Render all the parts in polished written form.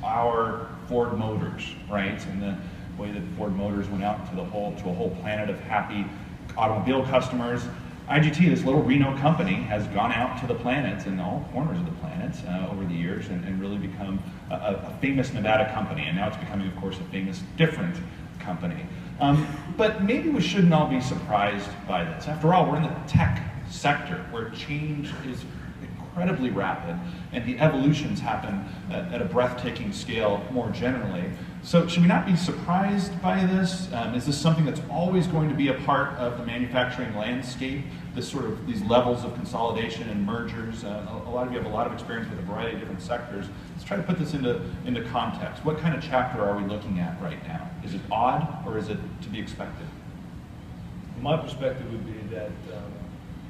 our Ford Motors, right? And the way that Ford Motors went out to a whole planet of happy automobile customers. IGT, this little Reno company, has gone out to the planets and all corners of the planet over the years and really become a famous Nevada company. And now it's becoming, of course, a famous different company. But maybe we shouldn't all be surprised by this. After all, we're in the tech sector where change is incredibly rapid and the evolutions happen at a breathtaking scale more generally. So should we not be surprised by this? Is this something that's always going to be a part of the manufacturing landscape, these levels of consolidation and mergers? A lot of you have a lot of experience with a variety of different sectors. Let's try to put this into context. What kind of chapter are we looking at right now? Is it odd or is it to be expected? My perspective would be that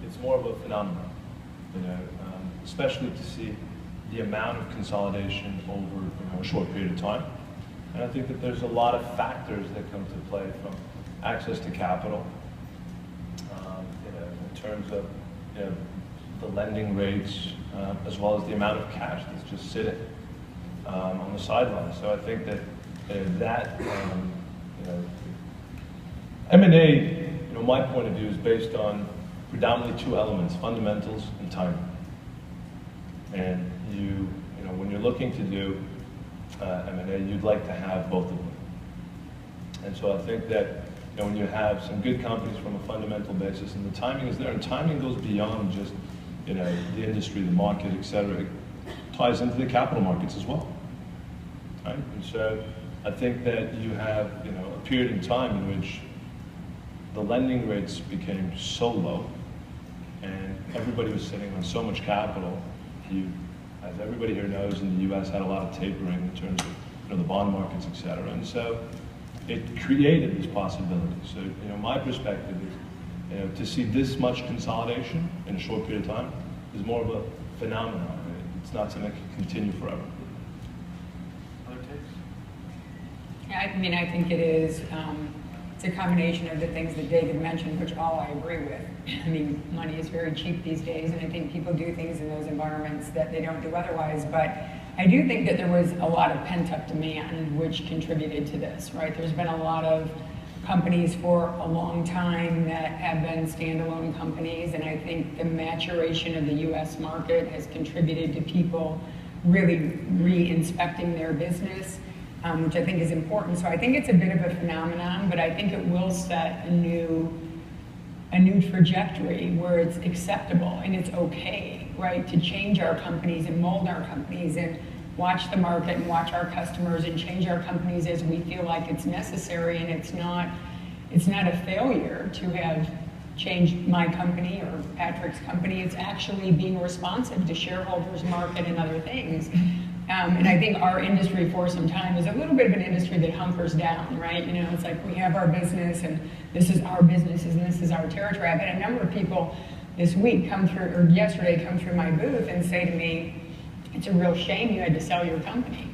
it's more of a phenomenon, especially to see the amount of consolidation over a short period of time. And I think that there's a lot of factors that come to play, from access to capital, in terms of the lending rates, as well as the amount of cash that's just sitting on the sidelines. So I think that M&A, my point of view, is based on predominantly two elements: fundamentals and timing. And when you're looking to do M&A, you'd like to have both of them. And so I think that when you have some good companies from a fundamental basis, and the timing is there, and timing goes beyond just the industry, the market, etc. It ties into the capital markets as well, right? And so I think that you have a period in time in which the lending rates became so low, and everybody was sitting on so much capital. As everybody here knows, in the U.S. had a lot of tapering in terms of the bond markets, et cetera. And so it created this possibility. So my perspective is to see this much consolidation in a short period of time is more of a phenomenon. It's not something that can continue forever. Other takes? Yeah, I think it is. It's a combination of the things that David mentioned, which all I agree with. Money is very cheap these days, and I think people do things in those environments that they don't do otherwise. But I do think that there was a lot of pent-up demand, which contributed to this, right? There's been a lot of companies for a long time that have been standalone companies, and I think the maturation of the U.S. market has contributed to people really re-inspecting their business. Which I think is important. So I think it's a bit of a phenomenon, but I think it will set a new trajectory where it's acceptable and it's okay, right, to change our companies and mold our companies and watch the market and watch our customers and change our companies as we feel like it's necessary. And it's not a failure to have changed my company or Patrick's company. It's actually being responsive to shareholders, market, and other things. And I think our industry for some time is a little bit of an industry that hunkers down, right? It's like we have our business and this is our business and this is our territory. I've had a number of people this week yesterday come through my booth and say to me, "It's a real shame you had to sell your company."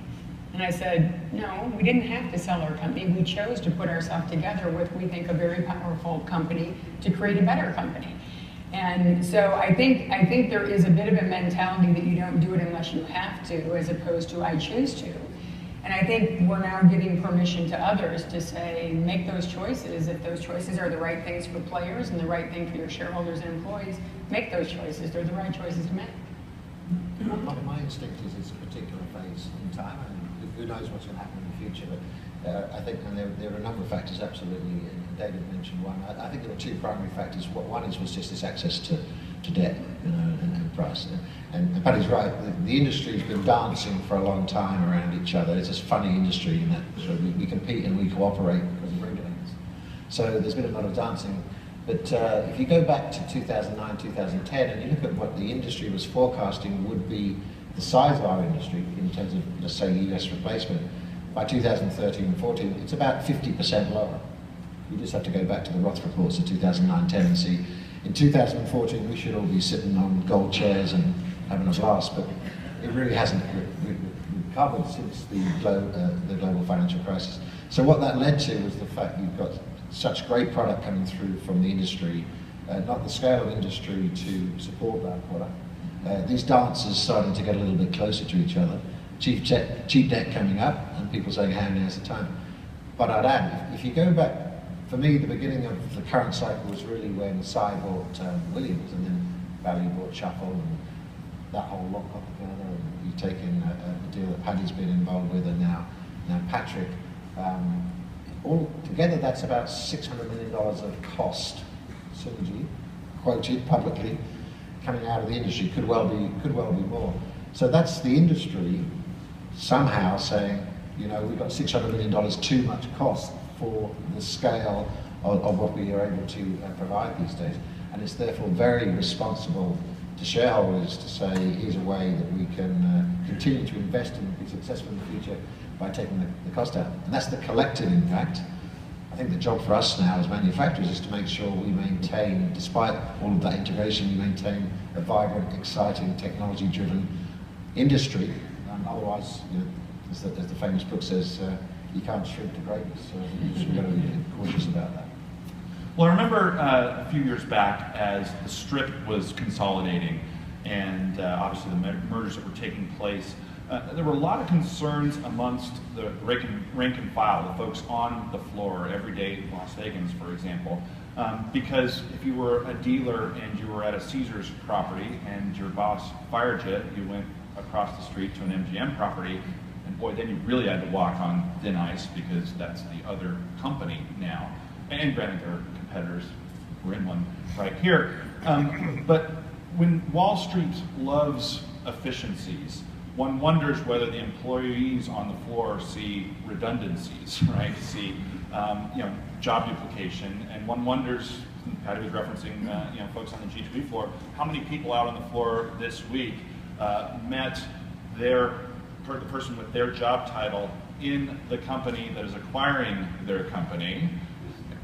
And I said, "No, we didn't have to sell our company. We chose to put ourselves together with, we think, a very powerful company to create a better company." And so I think there is a bit of a mentality that you don't do it unless you have to, as opposed to I choose to. And I think we're now giving permission to others to say, make those choices. If those choices are the right things for players and the right thing for your shareholders and employees, make those choices. They're the right choices to make. My instinct is it's a particular phase in time, and who knows what's going to happen in the future. But I think there are a number of factors, absolutely. And David mentioned one. I think there were two primary factors. One was just this access to debt, and price. And Paddy's right. The industry's been dancing for a long time around each other. It's a funny industry in that sort of we compete and we cooperate because of regulators. So there's been a lot of dancing. But if you go back to 2009, 2010, and you look at what the industry was forecasting would be the size of our industry in terms of, let's say, US replacement, by 2013 and 14, it's about 50% lower. You just have to go back to the Roth reports of 2009-10 and see. In 2014, we should all be sitting on gold chairs and having a blast, but it really hasn't recovered since the global financial crisis. So what that led to was the fact you've got such great product coming through from the industry, not the scale of industry to support that product. These dancers starting to get a little bit closer to each other, cheap debt coming up, and people saying, "How now's the time?" But I'd add, if you go back, for me, the beginning of the current cycle was really when Cy bought Williams, and then Bally bought Shuffle, and that whole lot got together. And you've taken a deal that Paddy's been involved with, and now Patrick. All together, that's about $600 million of cost synergy, quoted publicly, coming out of the industry. Could well be more. So that's the industry somehow saying, you know, we've got $600 million too much cost for the scale of what we are able to provide these days. And it's therefore very responsible to shareholders to say, here's a way that we can continue to invest and be successful in the future by taking the cost out. And that's the collective impact. I think the job for us now as manufacturers is to make sure we maintain, despite all of that integration, we maintain a vibrant, exciting, technology-driven industry. Otherwise, you know, as the famous book says, you can't shrink to greatness. So we've got to be cautious about that. Well, I remember a few years back as the strip was consolidating and obviously the mergers that were taking place, there were a lot of concerns amongst the rank and file, the folks on the floor every day in Las Vegas, for example. Because if you were a dealer and you were at a Caesars property and your boss fired you, you went across the street to an MGM property, and boy, then you really had to walk on thin ice because that's the other company now. And granted, there are competitors, we're in one right here. But when Wall Street loves efficiencies, one wonders whether the employees on the floor see redundancies, right? See, you know, job duplication, and one wonders. Patty was referencing, you know, folks on the G2E floor. How many people out on the floor this week met the person with their job title in the company that is acquiring their company,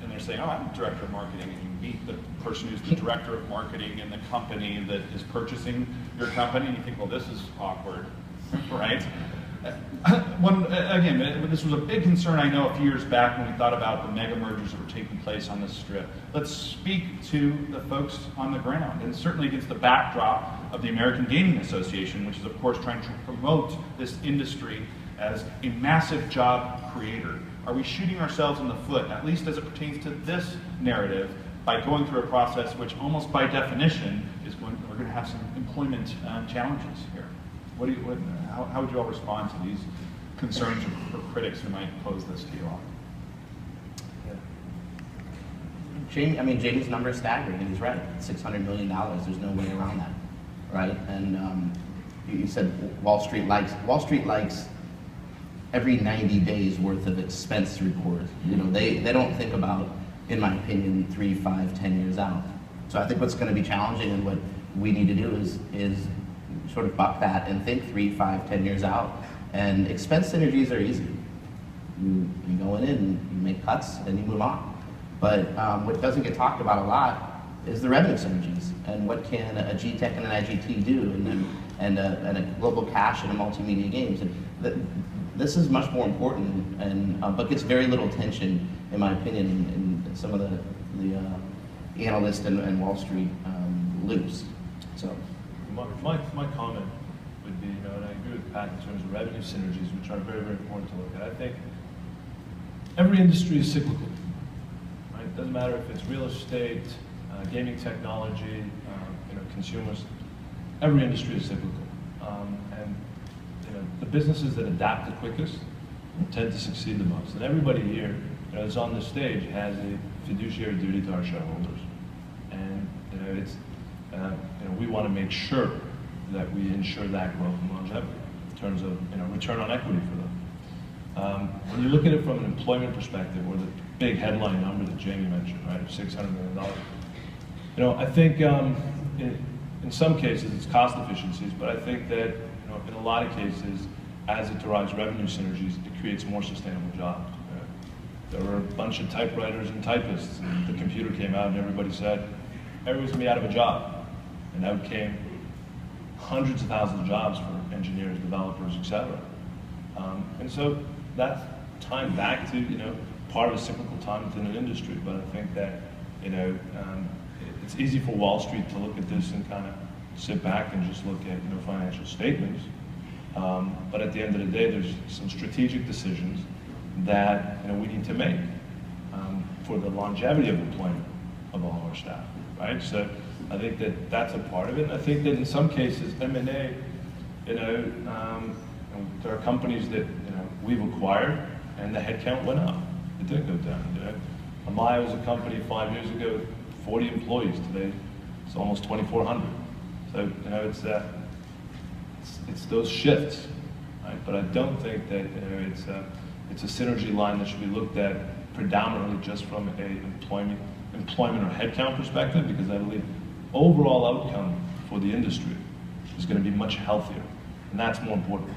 and they're saying, "Oh, I'm the director of marketing," and you meet the person who's the director of marketing in the company that is purchasing your company, and you think, "Well, this is awkward." Right? Again, this was a big concern, I know, a few years back when we thought about the mega mergers that were taking place on this strip. Let's speak to the folks on the ground, and certainly against the backdrop of the American Gaming Association, which is, of course, trying to promote this industry as a massive job creator. Are we shooting ourselves in the foot, at least as it pertains to this narrative, by going through a process which, almost by definition, is we're going to have some employment challenges here? How would you all respond to these concerns or critics who might pose this to you all? Jamie's number is staggering, and he's right. $600 million. There's no way around that, right? And you said Wall Street likes every 90 days worth of expense report. You know, they don't think about, in my opinion, 3, 5, 10 years out. So I think what's going to be challenging and what we need to do is sort of buck that and think 3, 5, 10 years out. And expense synergies are easy. You go in and you make cuts and you move on. But what doesn't get talked about a lot is the revenue synergies and what can a GTECH and an IGT do, and a global cash and a multimedia games. And this is much more important, and but gets very little attention, in my opinion, in some of the analyst and Wall Street loops. So. My comment would be, you know, and I agree with Pat in terms of revenue synergies, which are very, very important to look at. I think every industry is cyclical, right? It doesn't matter if it's real estate, gaming technology, you know, consumers. Every industry is cyclical, and you know, the businesses that adapt the quickest tend to succeed the most. And everybody here, you know, that's on this stage has a fiduciary duty to our shareholders, and you know, it's. You know, we want to make sure that we ensure that growth and longevity in terms of, you know, return on equity for them. When you look at it from an employment perspective, or the big headline number that Jamie mentioned, right, of $600 million, you know, I think in some cases it's cost efficiencies, but I think that, you know, in a lot of cases, as it derives revenue synergies, it creates more sustainable jobs. There were a bunch of typewriters and typists, and the computer came out and everybody said, everyone's gonna be out of a job. And out came hundreds of thousands of jobs for engineers, developers, etc. And so that's time back to, you know, part of a cyclical time within an industry. But I think that, you know, it's easy for Wall Street to look at this and kind of sit back and just look at, you know, financial statements. But at the end of the day, there's some strategic decisions that we need to make for the longevity of employment of all our staff, right? So I think that that's a part of it. And I think that in some cases, M&A, there are companies that we've acquired and the headcount went up. It didn't go down. Amaya was a company 5 years ago, 40 employees. Today, it's almost 2,400. So it's those shifts, right? But I don't think that it's a synergy line that should be looked at predominantly just from a employment or headcount perspective, because I believe overall outcome for the industry is going to be much healthier, and that's more important.